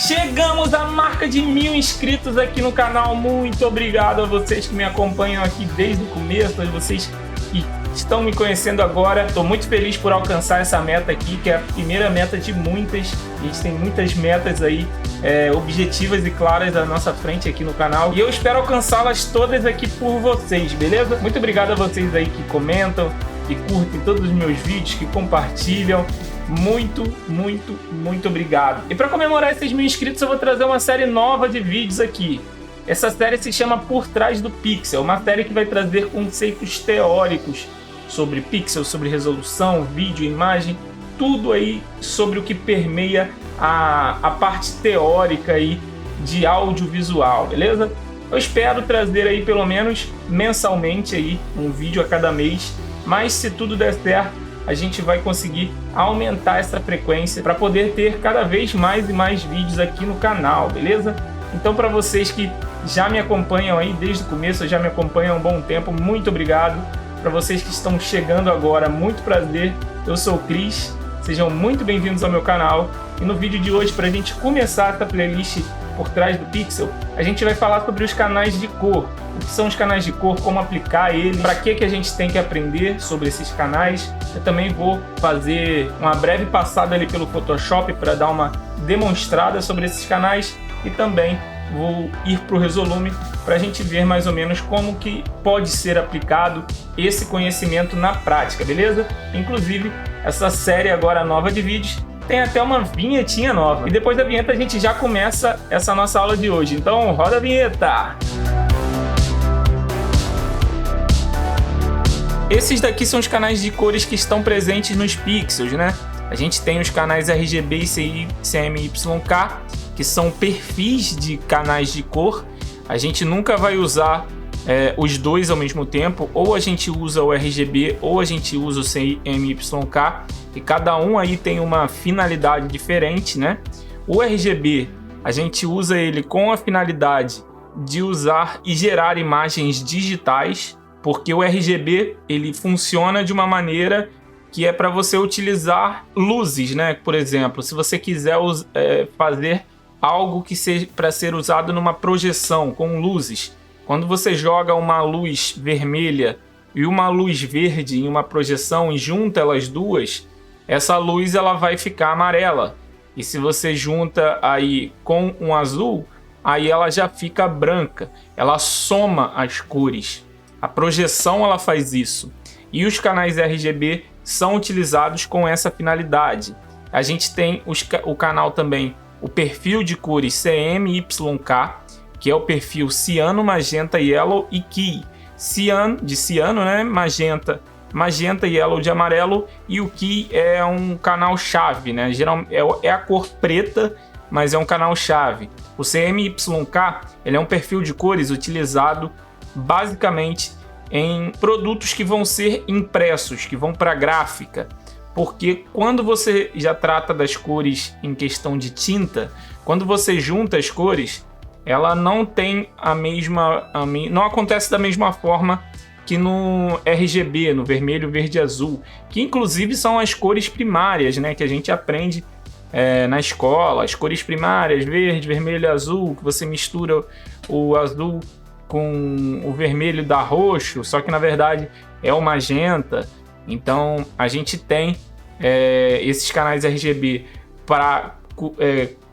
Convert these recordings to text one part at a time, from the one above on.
Chegamos à marca de 1000 inscritos aqui no canal. Muito obrigado a vocês que me acompanham aqui desde o começo, a vocês que estão me conhecendo agora. Estou muito feliz por alcançar essa meta aqui, que é a primeira meta de muitas. A gente tem muitas metas aí, objetivas e claras à nossa frente aqui no canal. E eu espero alcançá-las todas aqui por vocês, beleza? Muito obrigado a vocês aí que comentam, que curtem todos os meus vídeos, que compartilham. Muito obrigado. E para comemorar esses 1000 inscritos, eu vou trazer uma série nova de vídeos aqui. Essa série se chama Por Trás do Pixel, uma série que vai trazer conceitos teóricos sobre pixel, sobre resolução, vídeo, imagem, tudo aí sobre o que permeia a parte teórica aí de audiovisual, beleza? Eu espero trazer aí pelo menos mensalmente aí um vídeo a cada mês, mas se tudo der certo, a gente vai conseguir aumentar essa frequência para poder ter cada vez mais e mais vídeos aqui no canal, beleza? Então, para vocês que já me acompanham aí desde o começo, já me acompanham há um bom tempo, muito obrigado. Para vocês que estão chegando agora, muito prazer. Eu sou o Cris, sejam muito bem-vindos ao meu canal. E no vídeo de hoje, para a gente começar essa playlist Por Trás do Pixel, a gente vai falar sobre os canais de cor. O que são os canais de cor, como aplicar eles, para que a gente tem que aprender sobre esses canais. Eu também vou fazer uma breve passada ali pelo Photoshop para dar uma demonstrada sobre esses canais e também vou ir para o Resolume para a gente ver mais ou menos como que pode ser aplicado esse conhecimento na prática, beleza? Inclusive, essa série agora nova de vídeos tem até uma vinhetinha nova. E depois da vinheta a gente já começa essa nossa aula de hoje. Então, roda a vinheta! Esses daqui são os canais de cores que estão presentes nos pixels, né? A gente tem os canais RGB e CMYK, que são perfis de canais de cor. A gente nunca vai usar os dois ao mesmo tempo, ou a gente usa o RGB ou a gente usa o CMYK, e cada um aí tem uma finalidade diferente, né? O RGB, a gente usa ele com a finalidade de usar e gerar imagens digitais, porque o RGB ele funciona de uma maneira que é para você utilizar luzes, né? Por exemplo, se você quiser fazer algo que seja para ser usado numa projeção com luzes, quando você joga uma luz vermelha e uma luz verde em uma projeção e junta elas duas, essa luz ela vai ficar amarela. E se você junta aí com um azul, aí ela já fica branca. Ela soma as cores. A projeção ela faz isso. E os canais RGB são utilizados com essa finalidade. A gente tem o canal também, o perfil de cores CMYK, que é o perfil ciano, magenta, yellow e key. Cian, de ciano, né? Magenta e yellow de amarelo, e o key é um canal chave, né? É a cor preta, mas é um canal chave. O CMYK ele é um perfil de cores utilizado basicamente em produtos que vão ser impressos, que vão para gráfica, porque quando você já trata das cores em questão de tinta, quando você junta as cores, ela não tem não acontece da mesma forma que no RGB, no vermelho, verde e azul, que inclusive são as cores primárias, né, que a gente aprende na escola, as cores primárias, verde, vermelho e azul, que você mistura o azul com o vermelho dá roxo, só que na verdade é o magenta. Então a gente tem esses canais RGB para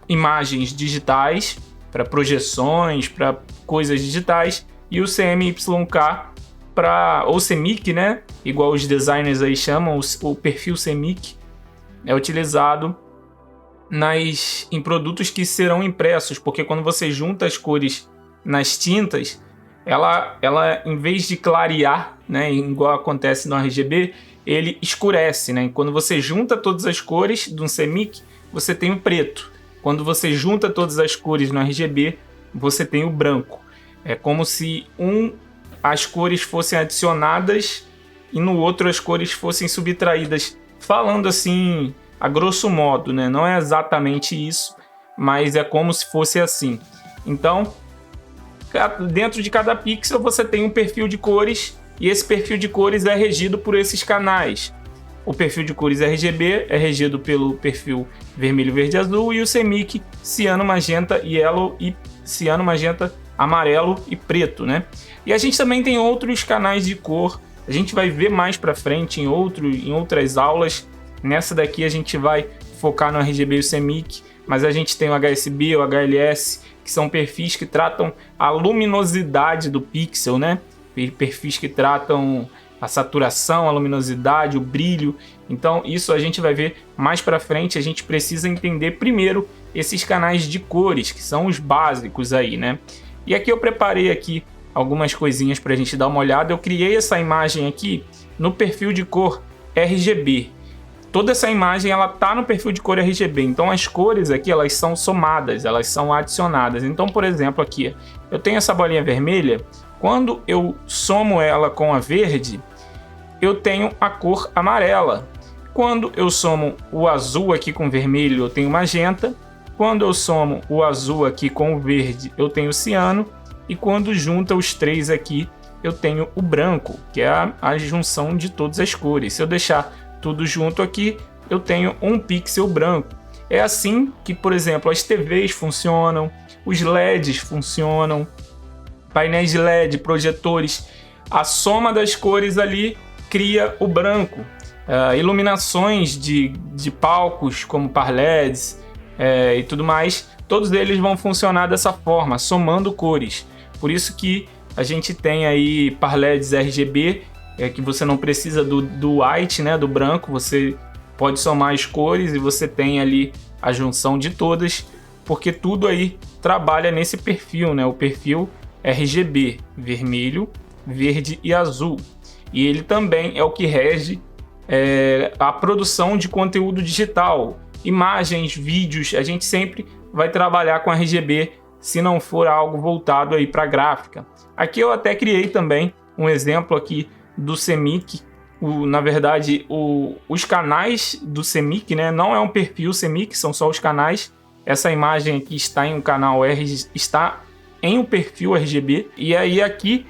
imagens digitais, para projeções, para coisas digitais, e o CMYK ou CMYK, né? Igual os designers aí chamam, o perfil CMYK é utilizado em produtos que serão impressos, porque quando você junta as cores nas tintas, ela em vez de clarear, né, igual acontece no RGB, ele escurece, né? Quando você junta todas as cores de um CMYK, você tem o preto. Quando você junta todas as cores no RGB, você tem o branco. É como se as cores fossem adicionadas e no outro as cores fossem subtraídas. Falando assim, a grosso modo, né? Não é exatamente isso, mas é como se fosse assim. Então, dentro de cada pixel você tem um perfil de cores, e esse perfil de cores é regido por esses canais. O perfil de cores RGB é regido pelo perfil vermelho, verde e azul, e o CMYK ciano, magenta, yellow e ciano, magenta, amarelo e preto, né? E a gente também tem outros canais de cor, a gente vai ver mais para frente em outras aulas. Nessa daqui a gente vai focar no RGB e o CMYK, mas a gente tem o HSB, o HLS, que são perfis que tratam a luminosidade do pixel, né? Perfis que tratam a saturação, a luminosidade, o brilho. Então isso a gente vai ver mais para frente. A gente precisa entender primeiro esses canais de cores, que são os básicos aí, né? E aqui eu preparei aqui algumas coisinhas para a gente dar uma olhada. Eu criei essa imagem aqui no perfil de cor RGB. Toda essa imagem ela tá no perfil de cor RGB, então as cores aqui elas são somadas, elas são adicionadas. Então, por exemplo, aqui eu tenho essa bolinha vermelha, quando eu somo ela com a verde, eu tenho a cor amarela. Quando eu somo o azul aqui com o vermelho, eu tenho magenta. Quando eu somo o azul aqui com o verde, eu tenho ciano. E quando junta os três aqui, eu tenho o branco, que é a junção de todas as cores. Se eu deixar tudo junto aqui, eu tenho um pixel branco. É assim que, por exemplo, as TVs funcionam, os LEDs funcionam, painéis de LED, projetores. A soma das cores ali cria o branco. Iluminações de palcos como par LEDs e tudo mais, todos eles vão funcionar dessa forma, somando cores. Por isso que a gente tem aí par LEDs RGB, que você não precisa do white, né, do branco, você pode somar as cores e você tem ali a junção de todas, porque tudo aí trabalha nesse perfil, né, o perfil RGB, vermelho, verde e azul. E ele também é o que rege a produção de conteúdo digital, imagens, vídeos. A gente sempre vai trabalhar com RGB se não for algo voltado aí para gráfica. Aqui eu até criei também um exemplo aqui do CMYK. Na verdade, os canais do CMYK, né, não é um perfil CMYK, são só os canais. Essa imagem aqui está em um canal está em um perfil RGB. E aí aqui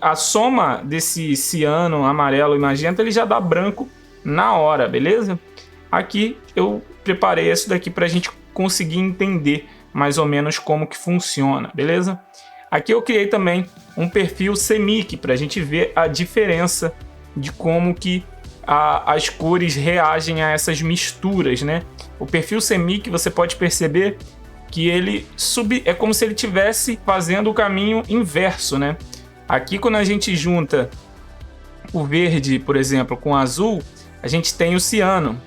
a soma desse ciano, amarelo e magenta, ele já dá branco na hora, beleza? Aqui eu preparei isso daqui para a gente conseguir entender mais ou menos como que funciona, beleza? Aqui eu criei também um perfil CMYK para a gente ver a diferença de como que as cores reagem a essas misturas, né? O perfil CMYK, você pode perceber que ele é como se ele estivesse fazendo o caminho inverso, né? Aqui quando a gente junta o verde, por exemplo, com o azul, a gente tem o ciano.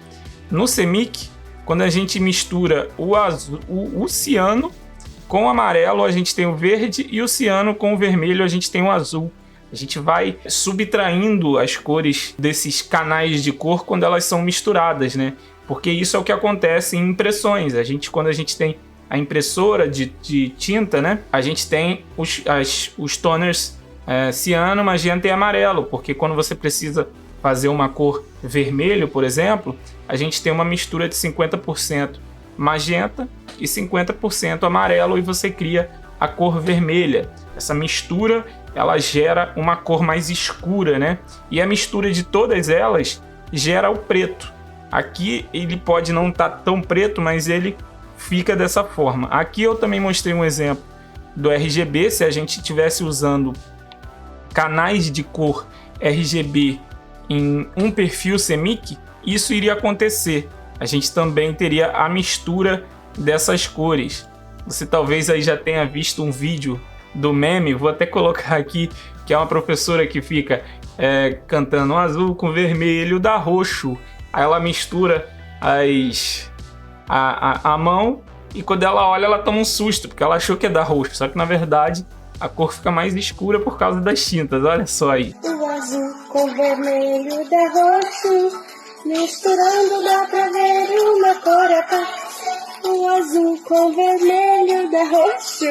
No CMYK, quando a gente mistura o ciano com o amarelo, a gente tem o verde, e o ciano com o vermelho, a gente tem o azul. A gente vai subtraindo as cores desses canais de cor quando elas são misturadas, né? Porque isso é o que acontece em impressões. Quando a gente tem a impressora de tinta, né? A gente tem os toners ciano, magenta e amarelo, porque quando você precisa fazer uma cor vermelho, por exemplo, a gente tem uma mistura de 50% magenta e 50% amarelo, e você cria a cor vermelha. Essa mistura, ela gera uma cor mais escura, né? E a mistura de todas elas gera o preto. Aqui ele pode não estar tão preto, mas ele fica dessa forma. Aqui eu também mostrei um exemplo do RGB. Se a gente estivesse usando canais de cor RGB em um perfil CMYK, isso iria acontecer. A gente também teria a mistura dessas cores. Você talvez aí já tenha visto um vídeo do meme, vou até colocar aqui, que é uma professora que fica cantando azul com vermelho dá roxo. Aí ela mistura a mão, e quando ela olha, ela toma um susto, porque ela achou que ia dar roxo, só que na verdade a cor fica mais escura por causa das tintas. Olha só aí. O azul com vermelho dá roxo, misturando dá pra ver uma cor a cor. O azul com vermelho dá roxo.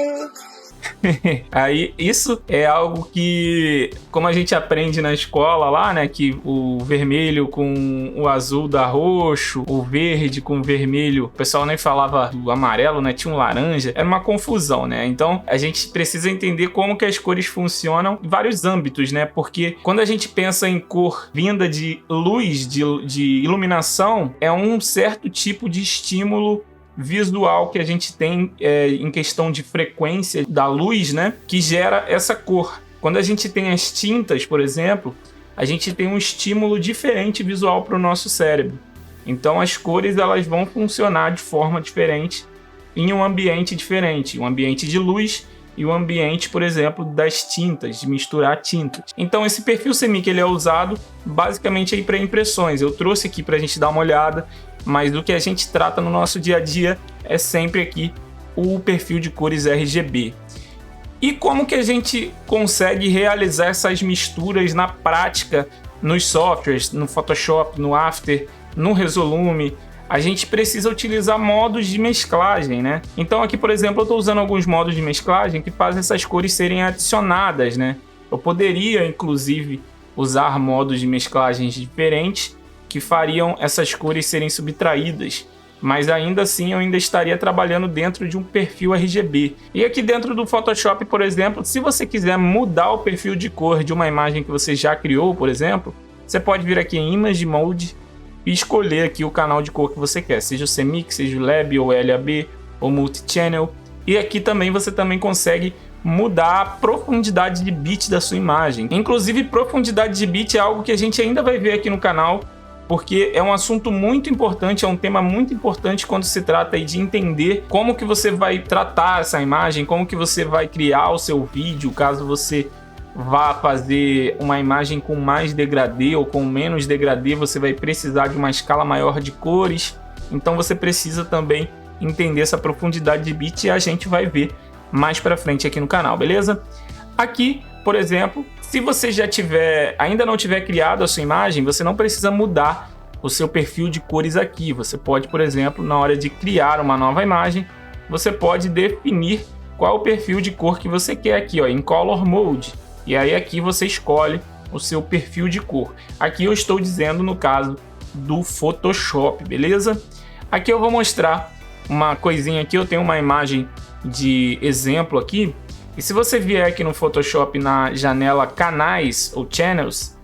Aí, isso é algo que, como a gente aprende na escola lá, né, que o vermelho com o azul dá roxo, o verde com o vermelho, o pessoal nem falava do amarelo, né, tinha um laranja, era uma confusão, né? Então, a gente precisa entender como que as cores funcionam em vários âmbitos, né? Porque quando a gente pensa em cor vinda de luz, de iluminação, é um certo tipo de estímulo visual que a gente tem em questão de frequência da luz, né, que gera essa cor. Quando a gente tem as tintas, por exemplo, a gente tem um estímulo diferente visual para o nosso cérebro. Então as cores elas vão funcionar de forma diferente em um ambiente diferente, um ambiente de luz e um ambiente, por exemplo, das tintas, de misturar tintas. Então esse perfil CMYK ele é usado basicamente aí para impressões. Eu trouxe aqui para a gente dar uma olhada, mas do que a gente trata no nosso dia a dia é sempre aqui o perfil de cores RGB. E como que a gente consegue realizar essas misturas na prática nos softwares, no Photoshop, no After, no Resolume? A gente precisa utilizar modos de mesclagem, né? Então aqui, por exemplo, eu estou usando alguns modos de mesclagem que fazem essas cores serem adicionadas, né? Eu poderia, inclusive, usar modos de mesclagens diferentes que fariam essas cores serem subtraídas, mas ainda assim eu ainda estaria trabalhando dentro de um perfil RGB. E aqui dentro do Photoshop, por exemplo, se você quiser mudar o perfil de cor de uma imagem que você já criou, por exemplo, você pode vir aqui em Image Mode e escolher aqui o canal de cor que você quer, seja o CMYK, seja o Lab ou LAB ou Multichannel. E aqui também você também consegue mudar a profundidade de bit da sua imagem. Inclusive, profundidade de bit é algo que a gente ainda vai ver aqui no canal, porque é um assunto muito importante, é um tema muito importante quando se trata aí de entender como que você vai tratar essa imagem, como que você vai criar o seu vídeo, caso você vá fazer uma imagem com mais degradê ou com menos degradê, você vai precisar de uma escala maior de cores, então você precisa também entender essa profundidade de bit e a gente vai ver mais para frente aqui no canal, beleza? Aqui, por exemplo, se você já ainda não tiver criado a sua imagem, você não precisa mudar o seu perfil de cores aqui. Você pode, por exemplo, na hora de criar uma nova imagem, você pode definir qual o perfil de cor que você quer aqui, ó, em Color Mode. E aí aqui você escolhe o seu perfil de cor. Aqui eu estou dizendo no caso do Photoshop, beleza? Aqui eu vou mostrar uma coisinha aqui, eu tenho uma imagem de exemplo aqui. E se você vier aqui no Photoshop na janela Canais ou Channels,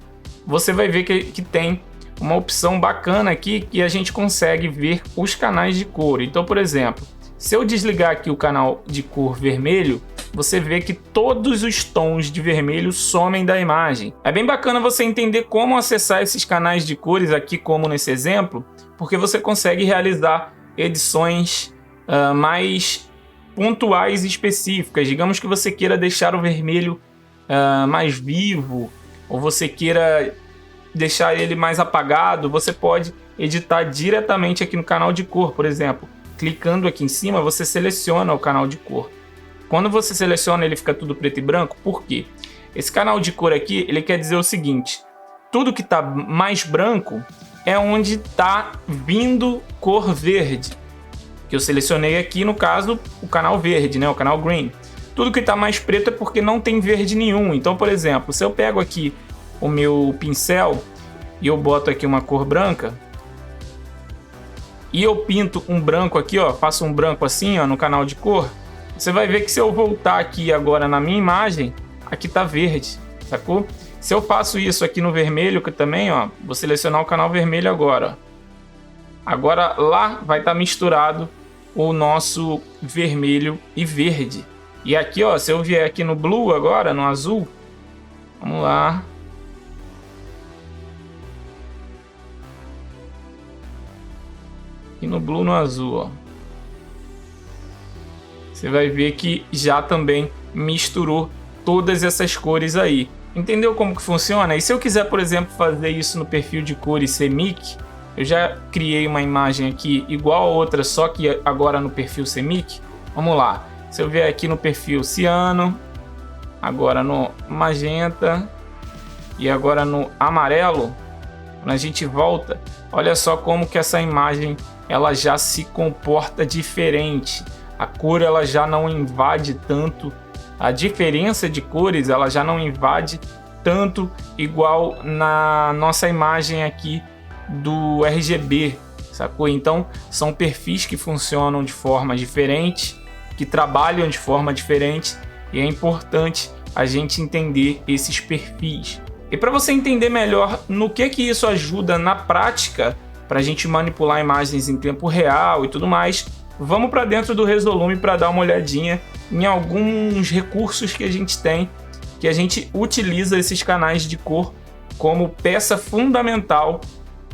você vai ver que tem uma opção bacana aqui que a gente consegue ver os canais de cor. Então, por exemplo, se eu desligar aqui o canal de cor vermelho, você vê que todos os tons de vermelho somem da imagem. É bem bacana você entender como acessar esses canais de cores aqui, como nesse exemplo, porque você consegue realizar edições mais pontuais e específicas. Digamos que você queira deixar o vermelho mais vivo, ou você queira deixar ele mais apagado, você pode editar diretamente aqui no canal de cor, por exemplo. Clicando aqui em cima, você seleciona o canal de cor. Quando você seleciona, ele fica tudo preto e branco. Por quê? Esse canal de cor aqui, ele quer dizer o seguinte: tudo que está mais branco é onde está vindo cor verde. Que eu selecionei aqui, no caso, o canal verde, né? O canal green. Tudo que está mais preto é porque não tem verde nenhum. Então, por exemplo, se eu pego aqui o meu pincel e eu boto aqui uma cor branca e eu pinto um branco aqui, ó, faço um branco assim, ó, no canal de cor, você vai ver que se eu voltar aqui agora na minha imagem, aqui tá verde, sacou? Se eu faço isso aqui no vermelho que também, ó, vou selecionar o canal vermelho agora, ó. Agora lá vai estar misturado o nosso vermelho e verde. E aqui, ó, se eu vier aqui no blue agora, no azul, vamos lá. E no blue, no azul, ó. Você vai ver que já também misturou todas essas cores aí. Entendeu como que funciona? E se eu quiser, por exemplo, fazer isso no perfil de cores CMYK, eu já criei uma imagem aqui igual a outra, só que agora no perfil CMYK. Vamos lá. Se eu vier aqui no perfil ciano, agora no magenta e agora no amarelo, quando a gente volta, olha só como que essa imagem ela já se comporta diferente. A cor ela já não invade tanto a diferença de cores ela já não invade tanto igual na nossa imagem aqui do RGB, sacou? Então são perfis que funcionam de forma diferente, que trabalham de forma diferente, e é importante a gente entender esses perfis. E para você entender melhor no que isso ajuda na prática, para a gente manipular imagens em tempo real e tudo mais, vamos para dentro do Resolume para dar uma olhadinha em alguns recursos que a gente tem, que a gente utiliza esses canais de cor como peça fundamental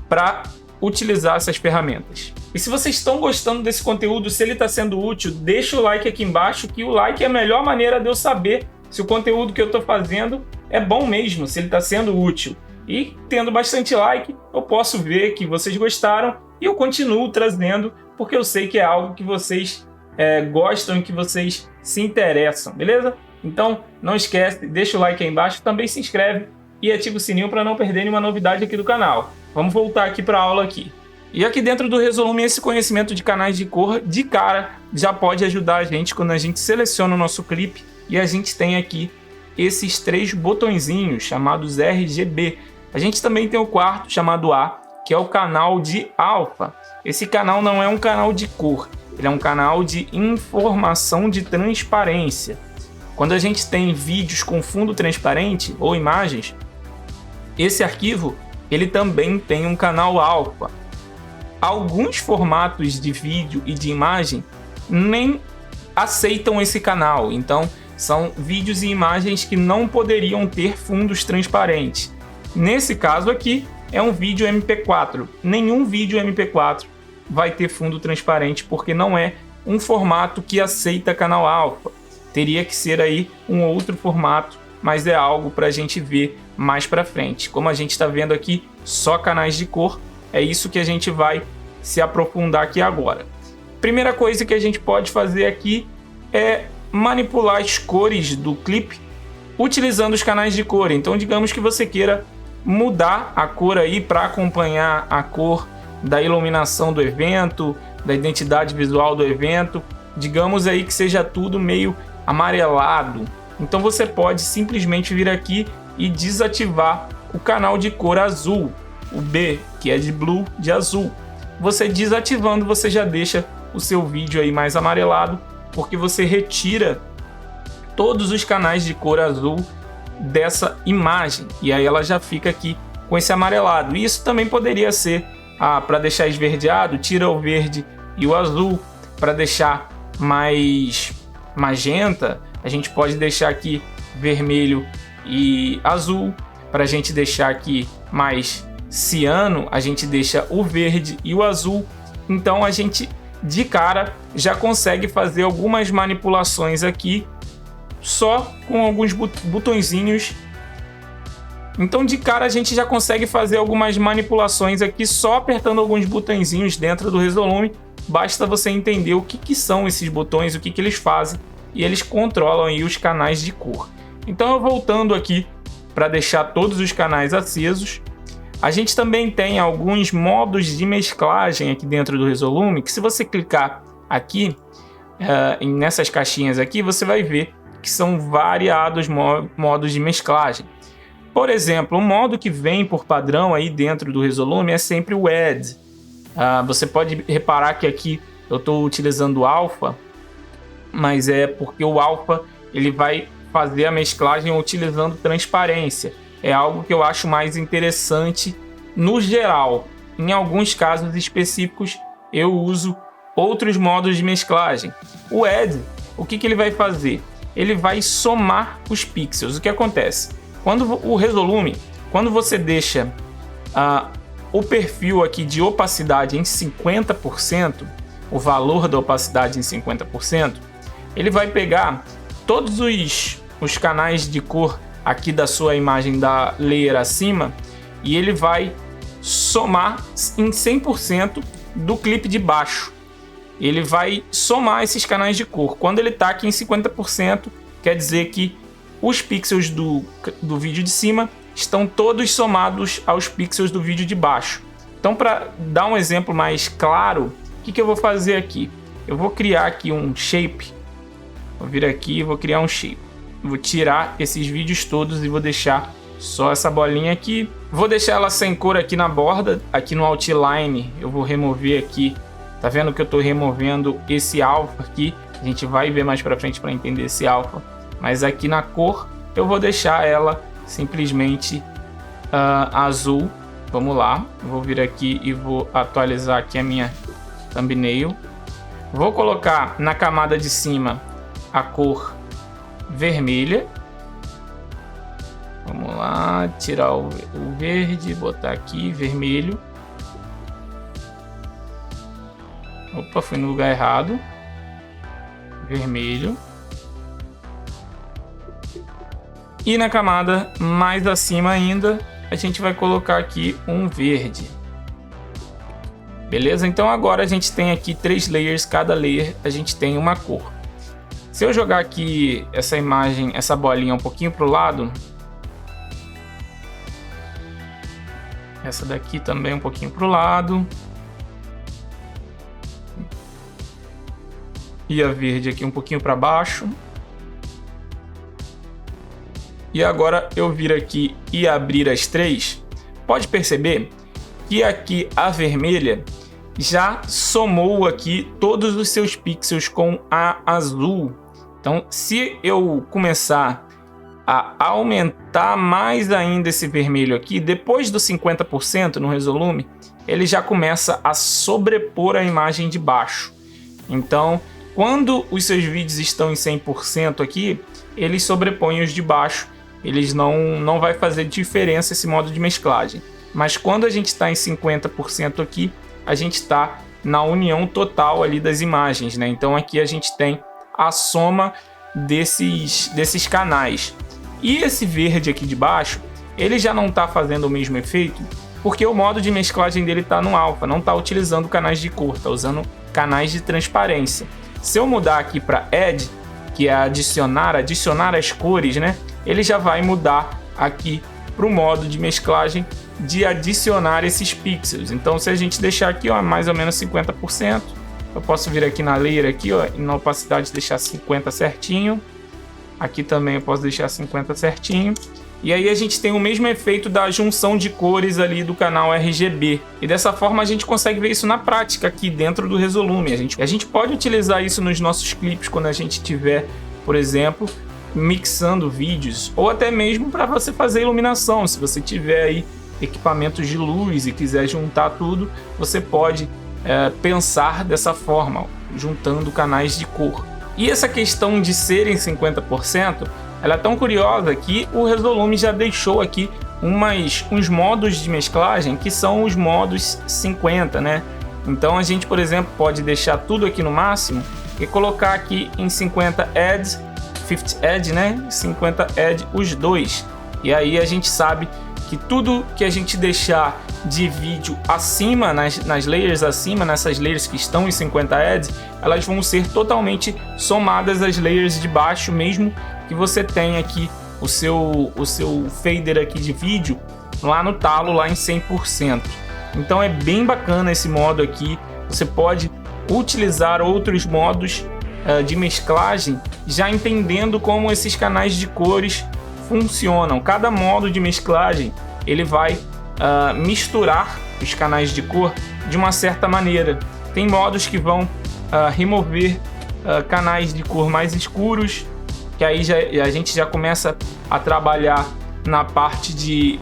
para utilizar essas ferramentas. E se vocês estão gostando desse conteúdo, se ele está sendo útil, deixa o like aqui embaixo, que o like é a melhor maneira de eu saber se o conteúdo que eu estou fazendo é bom mesmo, se ele está sendo útil. E tendo bastante like, eu posso ver que vocês gostaram e eu continuo trazendo, porque eu sei que é algo que vocês gostam e que vocês se interessam, beleza? Então não esquece, deixa o like aí embaixo, também se inscreve e ativa o sininho para não perder nenhuma novidade aqui do canal. Vamos voltar aqui para a aula aqui. E aqui dentro do Resolume, esse conhecimento de canais de cor de cara já pode ajudar a gente quando a gente seleciona o nosso clipe e a gente tem aqui esses 3 botõezinhos chamados RGB. A gente também tem o quarto chamado A, que é o canal de alfa. Esse canal não é um canal de cor, ele é um canal de informação de transparência. Quando a gente tem vídeos com fundo transparente ou imagens, esse arquivo ele também tem um canal alfa. Alguns formatos de vídeo e de imagem nem aceitam esse canal, então são vídeos e imagens que não poderiam ter fundos transparentes. Nesse caso aqui é um vídeo MP4. Nenhum vídeo MP4 vai ter fundo transparente porque não é um formato que aceita canal alfa. Teria que ser aí um outro formato, mas é algo para a gente ver mais para frente. Como a gente está vendo aqui, só canais de cor, é isso que a gente vai se aprofundar aqui agora. Primeira coisa que a gente pode fazer aqui é manipular as cores do clipe utilizando os canais de cor. Então digamos que você queira mudar a cor aí para acompanhar a cor da iluminação do evento, da identidade visual do evento. Digamos aí que seja tudo meio amarelado. Então você pode simplesmente vir aqui e desativar o canal de cor azul, o B, que é de blue, de azul. Você desativando, você já deixa o seu vídeo aí mais amarelado, porque você retira todos os canais de cor azul dessa imagem, e aí ela já fica aqui com esse amarelado. E isso também poderia ser para deixar esverdeado, tira o verde e o azul. Para deixar mais magenta, a gente pode deixar aqui vermelho e azul. Para a gente deixar aqui mais ciano, a gente deixa o verde e o azul. Então a gente de cara já consegue fazer algumas manipulações aqui só com alguns botõezinhos. Então de cara a gente já consegue fazer algumas manipulações aqui só apertando alguns botõezinhos dentro do Resolume. Basta você entender o que são esses botões, o que eles fazem, e eles controlam aí os canais de cor. Então eu voltando aqui para deixar todos os canais acesos, a gente também tem alguns modos de mesclagem aqui dentro do Resolume, que se você clicar aqui nessas caixinhas aqui, você vai ver que são variados modos de mesclagem. Por exemplo, o modo que vem por padrão aí dentro do Resolume é sempre o Add. Você pode reparar que aqui eu estou utilizando o Alpha, mas é porque o Alpha ele vai fazer a mesclagem utilizando transparência. É algo que eu acho mais interessante no geral. Em alguns casos específicos eu uso outros modos de mesclagem. O Add, o que ele vai fazer? Ele vai somar os pixels. O que acontece? Quando o Resolume, quando você deixa o perfil aqui de opacidade em 50%, o valor da opacidade em 50%, ele vai pegar todos os canais de cor aqui da sua imagem da layer acima e ele vai somar em 100% do clipe de baixo. Ele vai somar esses canais de cor. Quando ele está aqui em 50%, quer dizer que os pixels do vídeo de cima estão todos somados aos pixels do vídeo de baixo. Então, para dar um exemplo mais claro, o que eu vou fazer aqui? Eu vou criar aqui um shape. Vou vir aqui e vou criar um shape. vou tirar esses vídeos todos e vou deixar só essa bolinha aqui. Vou deixar ela sem cor aqui na borda, aqui no outline eu vou remover aqui. Tá vendo que eu tô removendo esse alfa aqui? A gente vai ver mais pra frente para entender esse alfa. Mas aqui na cor eu vou deixar ela simplesmente azul. Vamos lá, vou vir aqui e vou atualizar aqui a minha thumbnail. Vou colocar na camada de cima a cor vermelha. Vamos lá, tirar o verde, botar aqui vermelho. Opa, fui no lugar errado. Vermelho. E na camada mais acima ainda, a gente vai colocar aqui um verde. Beleza? Então agora a gente tem aqui 3 layers, cada layer a gente tem uma cor. Se eu jogar aqui essa imagem, essa bolinha um pouquinho para o lado, essa daqui também um pouquinho para o lado, e a verde aqui um pouquinho para baixo. E agora eu vir aqui e abrir as 3, pode perceber que aqui a vermelha já somou aqui todos os seus pixels com a azul. Então, se eu começar a aumentar mais ainda esse vermelho aqui, depois do 50% no resolume, ele já começa a sobrepor a imagem de baixo. Então, quando os seus vídeos estão em 100% aqui, eles sobrepõem os de baixo. Eles não vai fazer diferença esse modo de mesclagem. Mas quando a gente está em 50% aqui, a gente está na união total ali das imagens, né? Então aqui a gente tem a soma desses canais. E esse verde aqui de baixo, ele já não está fazendo o mesmo efeito, porque o modo de mesclagem dele está no alfa, não está utilizando canais de cor, está usando canais de transparência. Se eu mudar aqui para Add, que é adicionar as cores, né? Ele já vai mudar aqui para o modo de mesclagem de adicionar esses pixels. Então, se a gente deixar aqui, ó, mais ou menos 50%, eu posso vir aqui na layer aqui, ó, e na opacidade deixar 50 certinho. Aqui também eu posso deixar 50 certinho. E aí a gente tem o mesmo efeito da junção de cores ali do canal RGB. E dessa forma a gente consegue ver isso na prática aqui dentro do Resolume. A gente pode utilizar isso nos nossos clipes quando a gente tiver, por exemplo, mixando vídeos, ou até mesmo para você fazer iluminação. Se você tiver aí equipamentos de luz e quiser juntar tudo, você pode pensar dessa forma, juntando canais de cor. E essa questão de serem 50%, ela é tão curiosa que o Resolume já deixou aqui uns modos de mesclagem que são os modos 50, né? Então a gente, por exemplo, pode deixar tudo aqui no máximo e colocar aqui em 50 Add, 50 Add, né? 50 Add os dois. E aí a gente sabe que tudo que a gente deixar de vídeo acima, nas layers acima, nessas layers que estão em 50 Add, elas vão ser totalmente somadas às layers de baixo, mesmo que você tenha aqui o seu fader aqui de vídeo lá no talo, lá em 100%. Então é bem bacana esse modo aqui. Você pode utilizar outros modos de mesclagem, já entendendo como esses canais de cores funcionam. Cada modo de mesclagem ele vai misturar os canais de cor de uma certa maneira. Tem modos que vão remover canais de cor mais escuros, que aí a gente já começa a trabalhar na parte de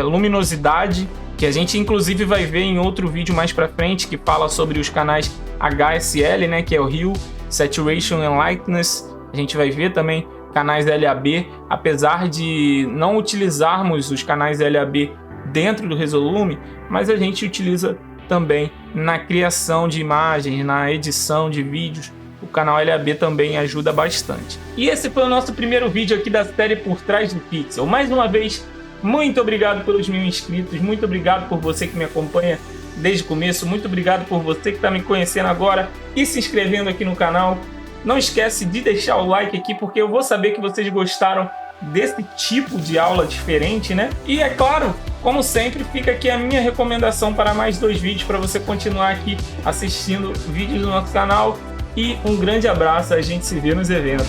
luminosidade, que a gente inclusive vai ver em outro vídeo mais para frente, que fala sobre os canais HSL, né, que é o Hue, Saturation and Lightness. A gente vai ver também canais LAB, apesar de não utilizarmos os canais LAB dentro do Resolume, mas a gente utiliza também na criação de imagens, na edição de vídeos. O canal LAB também ajuda bastante. E esse foi o nosso primeiro vídeo aqui da série Por Trás do Pixel. Mais uma vez, muito obrigado pelos 1000 inscritos, muito obrigado por você que me acompanha desde o começo, muito obrigado por você que está me conhecendo agora e se inscrevendo aqui no canal. Não esquece de deixar o like aqui, porque eu vou saber que vocês gostaram desse tipo de aula diferente, né? E é claro, como sempre, fica aqui a minha recomendação para mais 2 vídeos para você continuar aqui assistindo vídeos do nosso canal. E um grande abraço, a gente se vê nos eventos.